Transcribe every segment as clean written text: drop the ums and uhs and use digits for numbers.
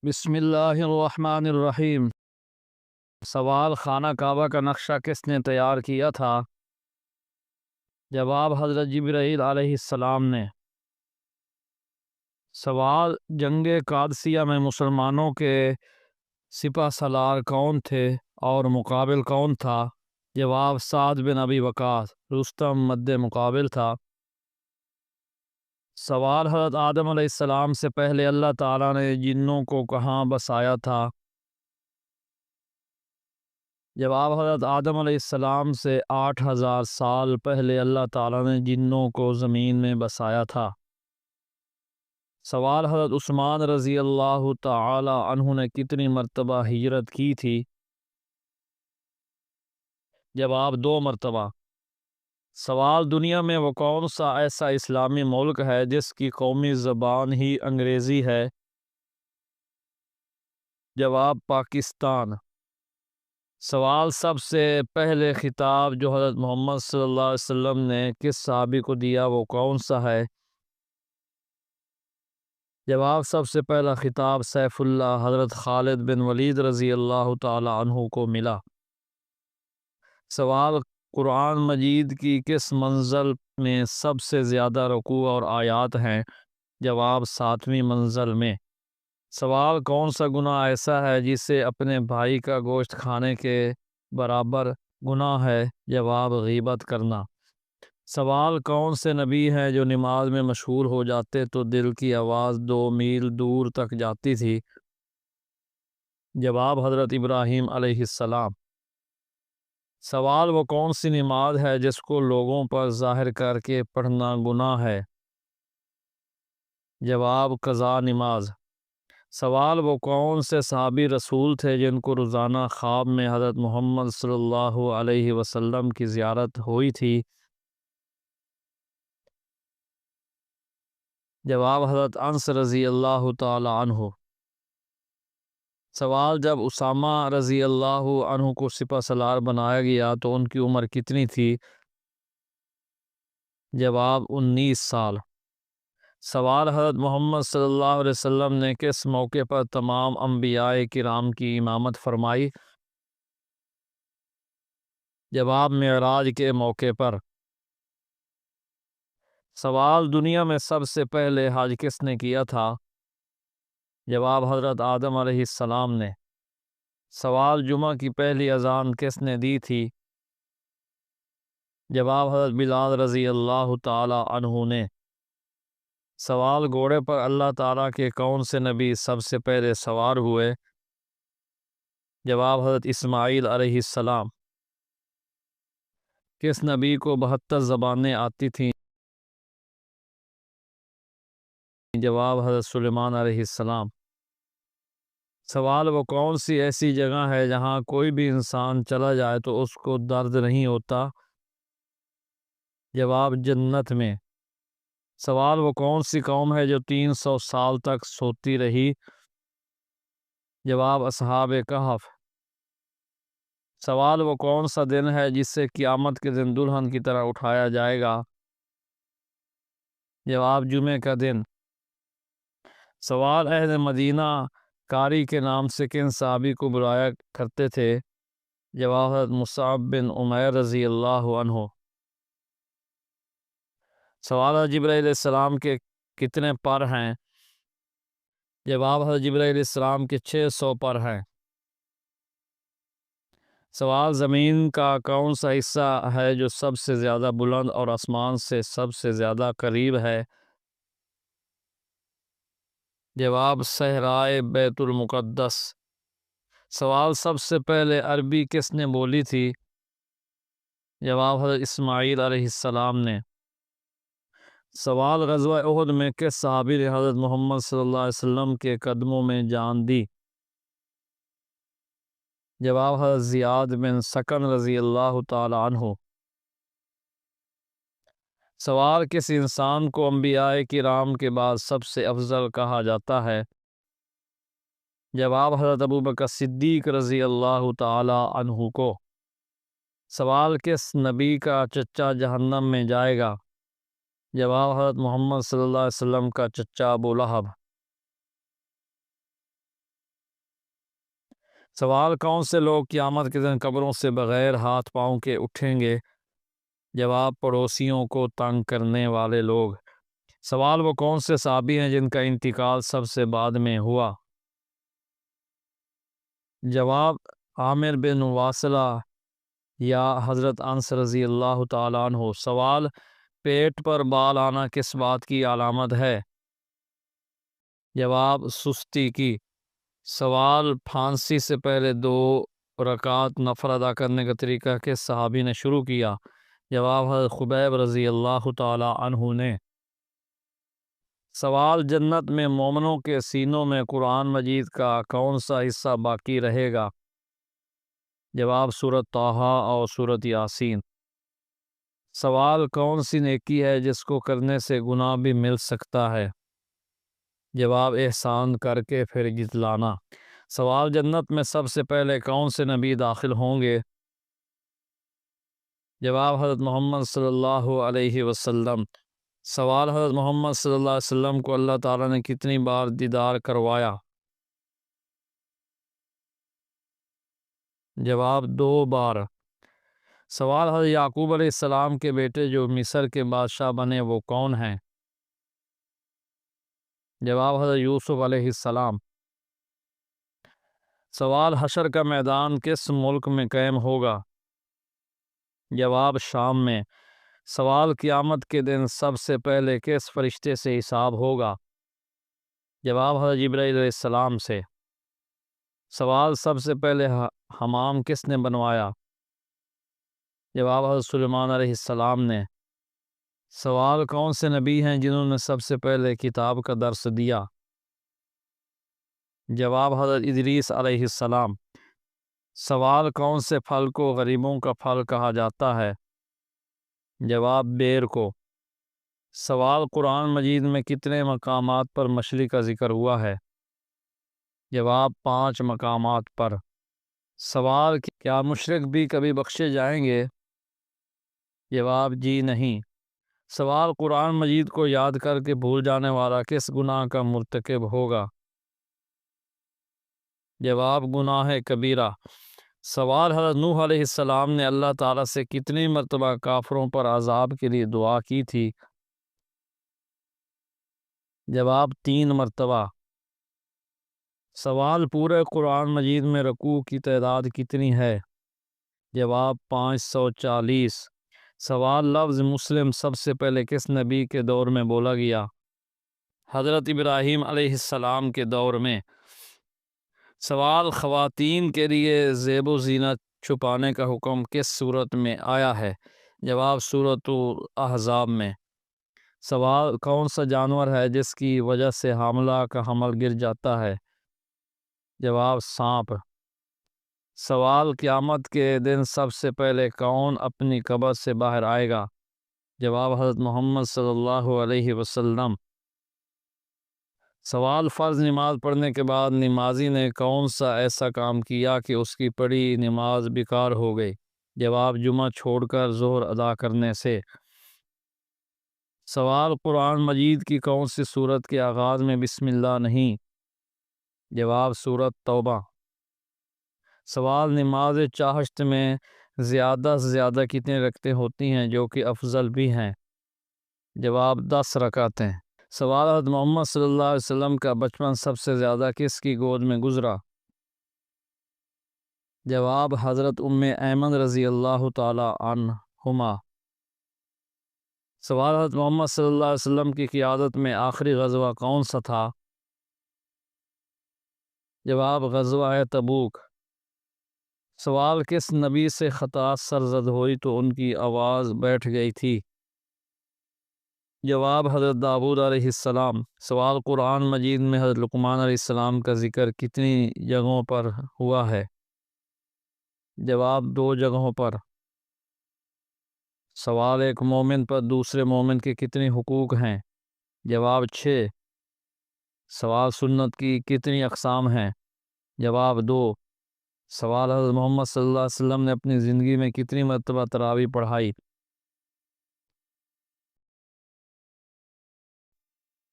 بسم اللہ الرحمن الرحیم۔ سوال: خانہ کعبہ کا نقشہ کس نے تیار کیا تھا؟ جواب: حضرت جبرائیل علیہ السلام نے۔ سوال: جنگ قادسیہ میں مسلمانوں کے سپہ سالار کون تھے اور مقابل کون تھا؟ جواب: سعد بن ابی وقاص۔ رستم مد مقابل تھا۔ سوال: حضرت آدم علیہ السلام سے پہلے اللہ تعالیٰ نے جنوں کو کہاں بسایا تھا؟ جواب: حضرت آدم علیہ السلام سے 8000 سال پہلے اللہ تعالیٰ نے جنوں کو زمین میں بسایا تھا۔ سوال: حضرت عثمان رضی اللہ تعالی عنہ نے کتنی مرتبہ ہجرت کی تھی؟ جواب: 2 مرتبہ۔ سوال: دنیا میں وہ کون سا ایسا اسلامی ملک ہے جس کی قومی زبان ہی انگریزی ہے؟ جواب: پاکستان۔ سوال: سب سے پہلے خطاب جو حضرت محمد صلی اللہ علیہ وسلم نے کس صحابی کو دیا وہ کون سا ہے؟ جواب: سب سے پہلا خطاب سیف اللہ حضرت خالد بن ولید رضی اللہ تعالی عنہ کو ملا۔ سوال: قرآن مجید کی کس منزل میں سب سے زیادہ رکوع اور آیات ہیں؟ جواب: 7ویں منزل میں۔ سوال: کون سا گناہ ایسا ہے جسے اپنے بھائی کا گوشت کھانے کے برابر گناہ ہے؟ جواب: غیبت کرنا۔ سوال: کون سے نبی ہیں جو نماز میں مشغول ہو جاتے تو دل کی آواز 2 میل دور تک جاتی تھی؟ جواب: حضرت ابراہیم علیہ السلام۔ سوال: وہ کون سی نماز ہے جس کو لوگوں پر ظاہر کر کے پڑھنا گناہ ہے؟ جواب: قضا نماز۔ سوال: وہ کون سے صحابی رسول تھے جن کو روزانہ خواب میں حضرت محمد صلی اللہ علیہ وسلم کی زیارت ہوئی تھی؟ جواب: حضرت انس رضی اللہ تعالی عنہ۔ سوال: جب اسامہ رضی اللہ عنہ کو سپہ سالار بنایا گیا تو ان کی عمر کتنی تھی؟ جواب: 19 سال۔ سوال: حضرت محمد صلی اللہ علیہ وسلم نے کس موقع پر تمام انبیاء کرام کی امامت فرمائی؟ جواب: معراج کے موقع پر۔ سوال: دنیا میں سب سے پہلے حج کس نے کیا تھا؟ جواب: حضرت آدم علیہ السلام نے۔ سوال: جمعہ کی پہلی اذان کس نے دی تھی؟ جواب: حضرت بلال رضی اللہ تعالی عنہ نے۔ سوال: گھوڑے پر اللہ تعالیٰ کے کون سے نبی سب سے پہلے سوار ہوئے؟ جواب: حضرت اسماعیل علیہ السلام۔ کس نبی کو 72 زبانیں آتی تھیں؟ جواب: حضرت سلیمان علیہ السلام۔ سوال: وہ کون سی ایسی جگہ ہے جہاں کوئی بھی انسان چلا جائے تو اس کو درد نہیں ہوتا؟ جواب: جنت میں۔ سوال: وہ کون سی قوم ہے جو 300 سال تک سوتی رہی؟ جواب: اصحاب کہف۔ سوال: وہ کون سا دن ہے جسے قیامت کے دن دلہن کی طرح اٹھایا جائے گا؟ جواب: جمعے کا دن۔ سوال: اہل مدینہ قاری کے نام سے کن صحابی کو بلایا کرتے تھے؟ جواب: حضرت مصعب بن عمیر رضی اللہ عنہ۔ سوال: حضرت جبرائیل علیہ السلام کے کتنے پر ہیں؟ جواب: حضرت جبرائیل علیہ السلام کے 600 پر ہیں۔ سوال: زمین کا کون سا حصہ ہے جو سب سے زیادہ بلند اور آسمان سے سب سے زیادہ قریب ہے؟ جواب: صحرائے بیت المقدس۔ سوال: سب سے پہلے عربی کس نے بولی تھی؟ جواب: حضرت اسماعیل علیہ السلام نے۔ سوال: غزوہ احد میں کس صحابی نے حضرت محمد صلی اللہ علیہ وسلم کے قدموں میں جان دی؟ جواب: حضرت زیاد بن سکن رضی اللہ تعالی عنہ۔ سوال: کس انسان کو انبیاء کرام کے بعد سب سے افضل کہا جاتا ہے؟ جواب: حضرت ابوبکر صدیق رضی اللہ تعالی عنہ کو۔ سوال: کس نبی کا چچا جہنم میں جائے گا؟ جواب: حضرت محمد صلی اللہ علیہ وسلم کا چچا ابو لہب۔ سوال کون سے لوگ قیامت کے دن قبروں سے بغیر ہاتھ پاؤں کے اٹھیں گے؟ جواب پڑوسیوں کو تنگ کرنے والے لوگ۔ سوال وہ کون سے صحابی ہیں جن کا انتقال سب سے بعد میں ہوا؟ جواب عامر بن واصلہ یا حضرت انس رضی اللہ تعالیٰ عنہ۔ سوال پیٹ پر بال آنا کس بات کی علامت ہے؟ جواب سستی کی۔ سوال پھانسی سے پہلے 2 رکعت نفل ادا کرنے کا طریقہ کس صحابی نے شروع کیا؟ جواب حضرت خبیب رضی اللہ تعالیٰ عنہ نے۔ سوال جنت میں مومنوں کے سینوں میں قرآن مجید کا کون سا حصہ باقی رہے گا؟ جواب سورۃ طٰہٰ اور سورۃ یاسین۔ سوال کون سی نیکی ہے جس کو کرنے سے گناہ بھی مل سکتا ہے؟ جواب احسان کر کے پھر جتلانا۔ سوال جنت میں سب سے پہلے کون سے نبی داخل ہوں گے؟ جواب حضرت محمد صلی اللہ علیہ وسلم۔ سوال حضرت محمد صلی اللہ علیہ وسلم کو اللہ تعالیٰ نے کتنی بار دیدار کروایا؟ جواب 2 بار۔ سوال حضرت یعقوب علیہ السلام کے بیٹے جو مصر کے بادشاہ بنے وہ کون ہیں؟ جواب حضرت یوسف علیہ السلام۔ سوال حشر کا میدان کس ملک میں قائم ہوگا؟ جواب شام میں۔ سوال قیامت کے دن سب سے پہلے کس فرشتے سے حساب ہوگا؟ جواب حضرت جبرائیل علیہ السلام سے۔ سوال سب سے پہلے حمام کس نے بنوایا؟ جواب حضرت سلیمان علیہ السلام نے۔ سوال کون سے نبی ہیں جنہوں نے سب سے پہلے کتاب کا درس دیا؟ جواب حضرت ادریس علیہ السلام۔ سوال کون سے پھل کو غریبوں کا پھل کہا جاتا ہے؟ جواب بیر کو۔ سوال قرآن مجید میں کتنے مقامات پر مچھلی کا ذکر ہوا ہے؟ جواب 5 مقامات پر۔ سوال کیا مشرک بھی کبھی بخشے جائیں گے؟ جواب جی نہیں۔ سوال قرآن مجید کو یاد کر کے بھول جانے والا کس گناہ کا مرتکب ہوگا؟ جواب گناہ کبیرہ۔ سوال حضرت نوح علیہ السلام نے اللہ تعالیٰ سے کتنی مرتبہ کافروں پر عذاب کے لیے دعا کی تھی؟ جواب 3 مرتبہ۔ سوال پورے قرآن مجید میں رکوع کی تعداد کتنی ہے؟ جواب 540۔ سوال لفظ مسلم سب سے پہلے کس نبی کے دور میں بولا گیا؟ حضرت ابراہیم علیہ السلام کے دور میں۔ سوال خواتین کے لیے زیب و زینت چھپانے کا حکم کس صورت میں آیا ہے؟ جواب سورۃ الاحزاب میں۔ سوال کون سا جانور ہے جس کی وجہ سے حاملہ کا حمل گر جاتا ہے؟ جواب سانپ۔ سوال قیامت کے دن سب سے پہلے کون اپنی قبر سے باہر آئے گا؟ جواب حضرت محمد صلی اللہ علیہ وسلم۔ سوال فرض نماز پڑھنے کے بعد نمازی نے کون سا ایسا کام کیا کہ اس کی پڑھی نماز بیکار ہو گئی؟ جواب جمعہ چھوڑ کر ظہر ادا کرنے سے۔ سوال قرآن مجید کی کون سی سورت کے آغاز میں بسم اللہ نہیں؟ جواب سورۃ توبہ۔ سوال نماز چاشت میں زیادہ سے زیادہ کتنے رکعتیں ہوتی ہیں جو کہ افضل بھی ہیں؟ جواب 10 رکعتیں۔ سوال حضرت محمد صلی اللہ علیہ وسلم کا بچپن سب سے زیادہ کس کی گود میں گزرا؟ جواب حضرت ام ایمن رضی اللہ تعالی عنہما۔ سوال حضرت محمد صلی اللہ علیہ وسلم کی قیادت میں آخری غزوہ کون سا تھا؟ جواب غزوہ تبوک۔ سوال کس نبی سے خطا سرزد ہوئی تو ان کی آواز بیٹھ گئی تھی؟ جواب حضرت داؤد علیہ السلام۔ سوال قرآن مجید میں حضرت لقمان علیہ السلام کا ذکر کتنی جگہوں پر ہوا ہے؟ جواب 2 جگہوں پر۔ سوال ایک مومن پر دوسرے مومن کے کتنے حقوق ہیں؟ جواب 6۔ سوال سنت کی کتنی اقسام ہیں؟ جواب 2۔ سوال حضرت محمد صلی اللہ علیہ وسلم نے اپنی زندگی میں کتنی مرتبہ تراویح پڑھائی؟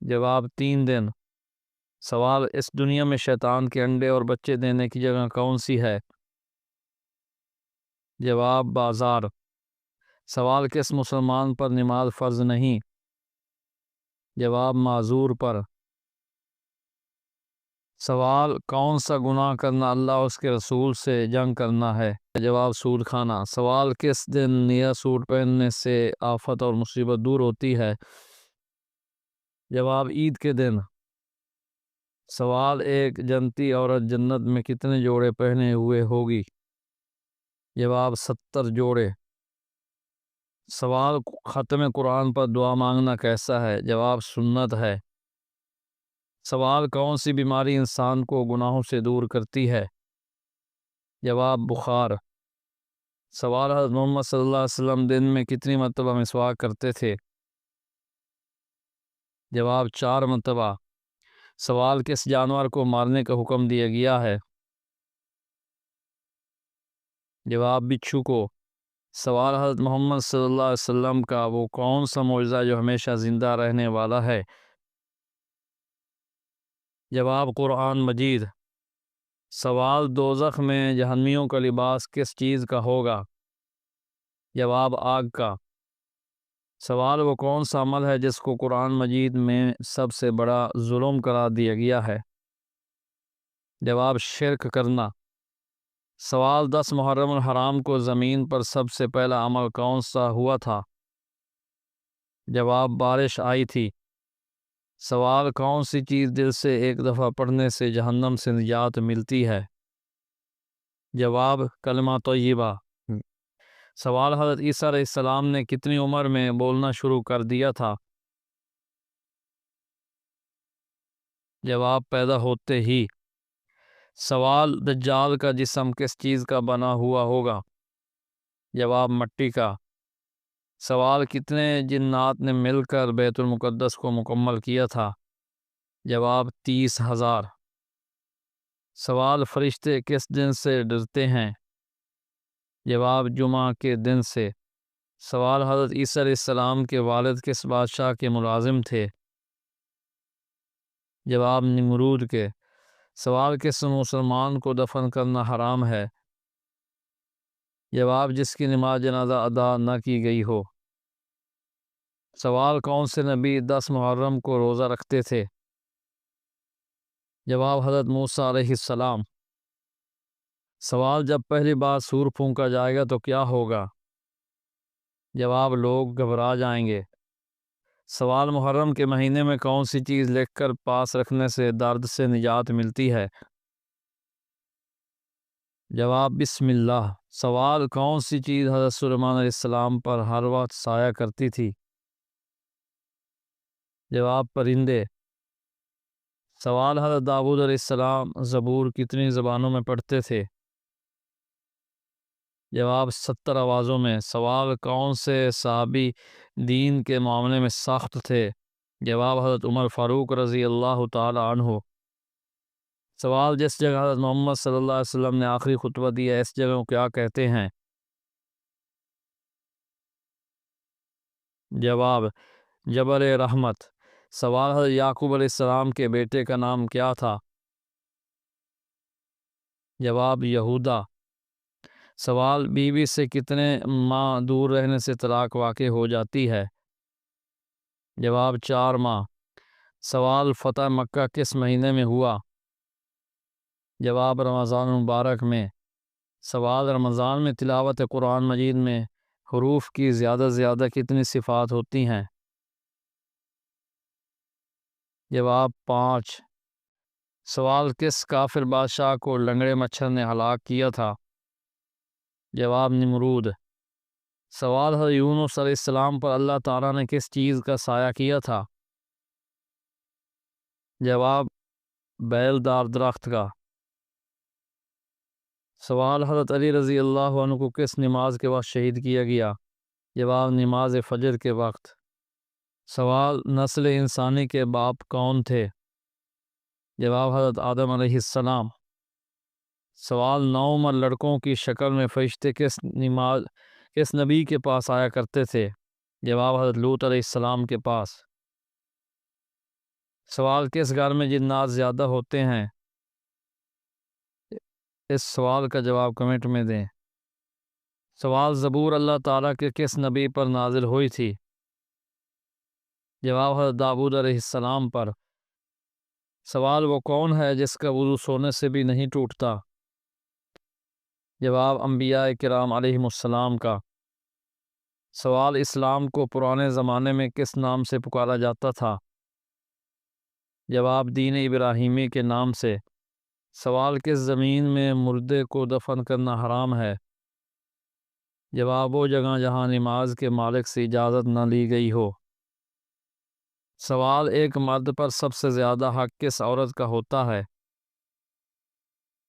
جواب 3 دن۔ سوال: اس دنیا میں شیطان کے انڈے اور بچے دینے کی جگہ کون سی ہے؟ جواب: بازار۔ سوال: کس مسلمان پر نماز فرض نہیں؟ جواب: معذور پر۔ سوال: کون سا گناہ کرنا اللہ اور اس کے رسول سے جنگ کرنا ہے؟ جواب: سود کھانا۔ سوال: کس دن نیا سوٹ پہننے سے آفت اور مصیبت دور ہوتی ہے؟ جواب: عید کے دن۔ سوال: ایک جنتی عورت جنت میں کتنے جوڑے پہنے ہوئے ہوگی؟ جواب: 70 جوڑے۔ سوال: ختم قرآن پر دعا مانگنا کیسا ہے؟ جواب: سنت ہے۔ سوال: کون سی بیماری انسان کو گناہوں سے دور کرتی ہے؟ جواب: بخار۔ سوال: حضرت محمد صلی اللہ علیہ وسلم دن میں کتنی مرتبہ مسواک کرتے تھے؟ جواب: 4 مرتبہ۔ سوال: کس جانور کو مارنے کا حکم دیا گیا ہے؟ جواب: بچھو کو۔ سوال: حضرت محمد صلی اللہ علیہ وسلم کا وہ کون سا معجزہ جو ہمیشہ زندہ رہنے والا ہے؟ جواب: قرآن مجید۔ سوال: دوزخ میں جہنمیوں کا لباس کس چیز کا ہوگا؟ جواب: آگ کا۔ سوال: وہ کون سا عمل ہے جس کو قرآن مجید میں سب سے بڑا ظلم قرار دیا گیا ہے؟ جواب: شرک کرنا۔ سوال: 10 محرم الحرام کو زمین پر سب سے پہلا عمل کون سا ہوا تھا؟ جواب: بارش آئی تھی۔ سوال: کون سی چیز دل سے ایک دفعہ پڑھنے سے جہنم سے نجات ملتی ہے؟ جواب: کلمہ طیبہ۔ سوال: حضرت عیسیٰ علیہ السلام نے کتنی عمر میں بولنا شروع کر دیا تھا؟ جواب: پیدا ہوتے ہی۔ سوال: دجال کا جسم کس چیز کا بنا ہوا ہوگا؟ جواب: مٹی کا۔ سوال: کتنے جنات نے مل کر بیت المقدس کو مکمل کیا تھا؟ جواب: 30,000۔ سوال: فرشتے کس دن سے ڈرتے ہیں؟ جواب: جمعہ کے دن سے۔ سوال: حضرت عیسیٰ علیہ السلام کے والد کس بادشاہ کے ملازم تھے؟ جواب: نمرود کے۔ سوال: کس مسلمان کو دفن کرنا حرام ہے؟ جواب: جس کی نماز جنازہ ادا نہ کی گئی ہو۔ سوال: کون سے نبی 10 محرم کو روزہ رکھتے تھے؟ جواب: حضرت موسیٰ علیہ السلام۔ سوال: جب پہلی بار سور پھونکا جائے گا تو کیا ہوگا؟ جواب: لوگ گھبرا جائیں گے۔ سوال: محرم کے مہینے میں کون سی چیز لکھ کر پاس رکھنے سے درد سے نجات ملتی ہے؟ جواب: بسم اللہ۔ سوال: کون سی چیز حضرت سلیمان علیہ السلام پر ہر وقت سایہ کرتی تھی؟ جواب: پرندے۔ سوال: حضرت داؤد علیہ السلام زبور کتنی زبانوں میں پڑھتے تھے؟ جواب: 70 آوازوں میں۔ سوال: کون سے صحابی دین کے معاملے میں سخت تھے؟ جواب: حضرت عمر فاروق رضی اللہ تعالی عنہ۔ سوال: جس جگہ حضرت محمد صلی اللہ علیہ وسلم نے آخری خطبہ دیا اس جگہ کو کیا کہتے ہیں؟ جواب: جبل رحمت۔ سوال: حضرت یعقوب علیہ السلام کے بیٹے کا نام کیا تھا؟ جواب: یہودا۔ سوال: بیوی سے کتنے ماہ دور رہنے سے طلاق واقع ہو جاتی ہے؟ جواب: 4 ماہ۔ سوال: فتح مکہ کس مہینے میں ہوا؟ جواب: رمضان المبارک میں۔ سوال: رمضان میں تلاوت قرآن مجید میں حروف کی زیادہ سے زیادہ کتنی صفات ہوتی ہیں؟ جواب: 5۔ سوال: کس کافر بادشاہ کو لنگڑے مچھر نے ہلاک کیا تھا؟ جواب: نمرود۔ سوال: حضرت یونس علیہ السلام پر اللہ تعالیٰ نے کس چیز کا سایہ کیا تھا؟ جواب: بیل دار درخت کا۔ سوال: حضرت علی رضی اللہ عنہ کو کس نماز کے وقت شہید کیا گیا؟ جواب: نماز فجر کے وقت۔ سوال: نسل انسانی کے باپ کون تھے؟ جواب: حضرت آدم علیہ السلام۔ سوال: 9 عمر لڑکوں کی شکل میں فرشتے کس نبی کے پاس آیا کرتے تھے؟ جواب: حضرت لوط علیہ السلام کے پاس۔ سوال کس گھر میں جنات زیادہ ہوتے ہیں؟ اس سوال کا جواب کمنٹ میں دیں۔ سوال زبور اللہ تعالیٰ کے کس نبی پر نازل ہوئی تھی؟ جواب حضرت داؤد علیہ السلام پر۔ سوال وہ کون ہے جس کا وضو سونے سے بھی نہیں ٹوٹتا؟ جواب انبیاء کرام علیہم السلام کا۔ سوال اسلام کو پرانے زمانے میں کس نام سے پکارا جاتا تھا؟ جواب دین ابراہیمی کے نام سے۔ سوال کس زمین میں مردے کو دفن کرنا حرام ہے؟ جواب وہ جگہ جہاں نماز کے مالک سے اجازت نہ لی گئی ہو۔ سوال ایک مرد پر سب سے زیادہ حق کس عورت کا ہوتا ہے؟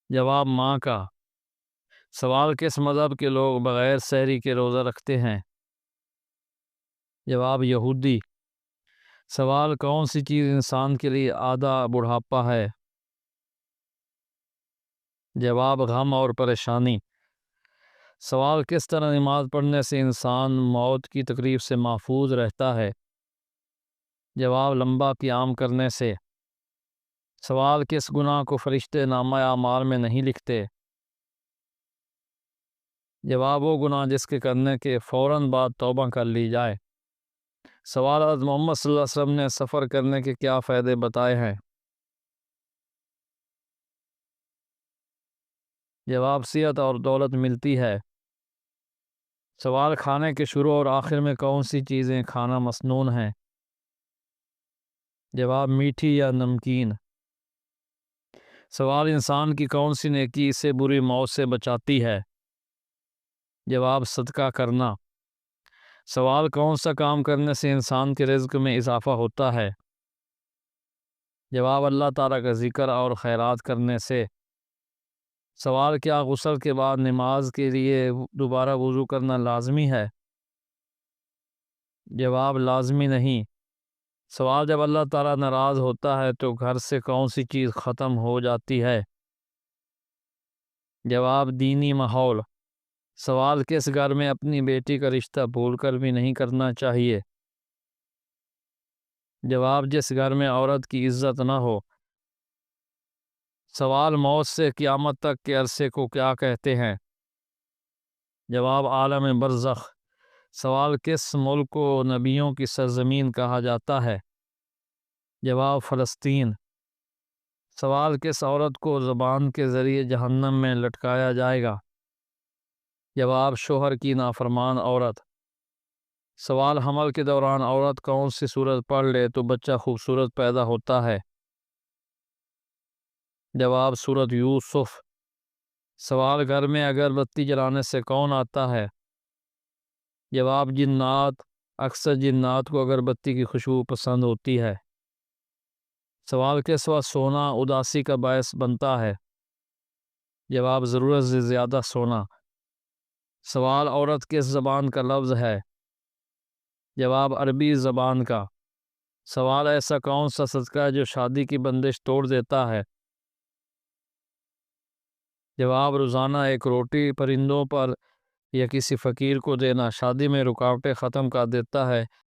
جواب ماں کا۔ سوال کس مذہب کے لوگ بغیر سحری کے روزہ رکھتے ہیں؟ جواب یہودی۔ سوال کون سی چیز انسان کے لیے آدھا بڑھاپا ہے؟ جواب غم اور پریشانی۔ سوال کس طرح نماز پڑھنے سے انسان موت کی تکلیف سے محفوظ رہتا ہے؟ جواب لمبا قیام کرنے سے۔ سوال کس گناہ کو فرشتے نامہ اعمال میں نہیں لکھتے؟ جواب وہ گناہ جس کے کرنے کے فوراً بعد توبہ کر لی جائے۔ سوال حضرت محمد صلی اللہ علیہ وسلم نے سفر کرنے کے کیا فائدے بتائے ہیں؟ جواب صحت اور دولت ملتی ہے۔ سوال کھانے کے شروع اور آخر میں کون سی چیزیں کھانا مسنون ہیں؟ جواب میٹھی یا نمکین۔ سوال انسان کی کون سی نیکی اسے بری موت سے بچاتی ہے؟ جواب صدقہ کرنا۔ سوال کون سا کام کرنے سے انسان کے رزق میں اضافہ ہوتا ہے؟ جواب اللہ تعالیٰ کا ذکر اور خیرات کرنے سے۔ سوال کیا غسل کے بعد نماز کے لیے دوبارہ وضو کرنا لازمی ہے؟ جواب لازمی نہیں۔ سوال جب اللہ تعالیٰ ناراض ہوتا ہے تو گھر سے کون سی چیز ختم ہو جاتی ہے؟ جواب دینی ماحول۔ سوال کس گھر میں اپنی بیٹی کا رشتہ بھول کر بھی نہیں کرنا چاہیے؟ جواب جس گھر میں عورت کی عزت نہ ہو۔ سوال موت سے قیامت تک کے عرصے کو کیا کہتے ہیں؟ جواب عالم برزخ۔ سوال کس ملک کو نبیوں کی سرزمین کہا جاتا ہے؟ جواب فلسطین۔ سوال کس عورت کو زبان کے ذریعے جہنم میں لٹکایا جائے گا؟ جواب شوہر کی نافرمان عورت۔ سوال حمل کے دوران عورت کون سی سورت پڑھ لے تو بچہ خوبصورت پیدا ہوتا ہے؟ جواب سورت یوسف۔ سوال گھر میں اگر بتی جلانے سے کون آتا ہے؟ جواب جنات۔ اکثر جنات کو اگربتی کی خوشبو پسند ہوتی ہے۔ سوال کس وقت سونا اداسی کا باعث بنتا ہے؟ جواب ضرورت سے زیادہ سونا۔ سوال عورت کس زبان کا لفظ ہے؟ جواب عربی زبان کا۔ سوال ایسا کون سا صدقہ ہے جو شادی کی بندش توڑ دیتا ہے؟ جواب روزانہ ایک روٹی پرندوں پر یا کسی فقیر کو دینا شادی میں رکاوٹیں ختم کر دیتا ہے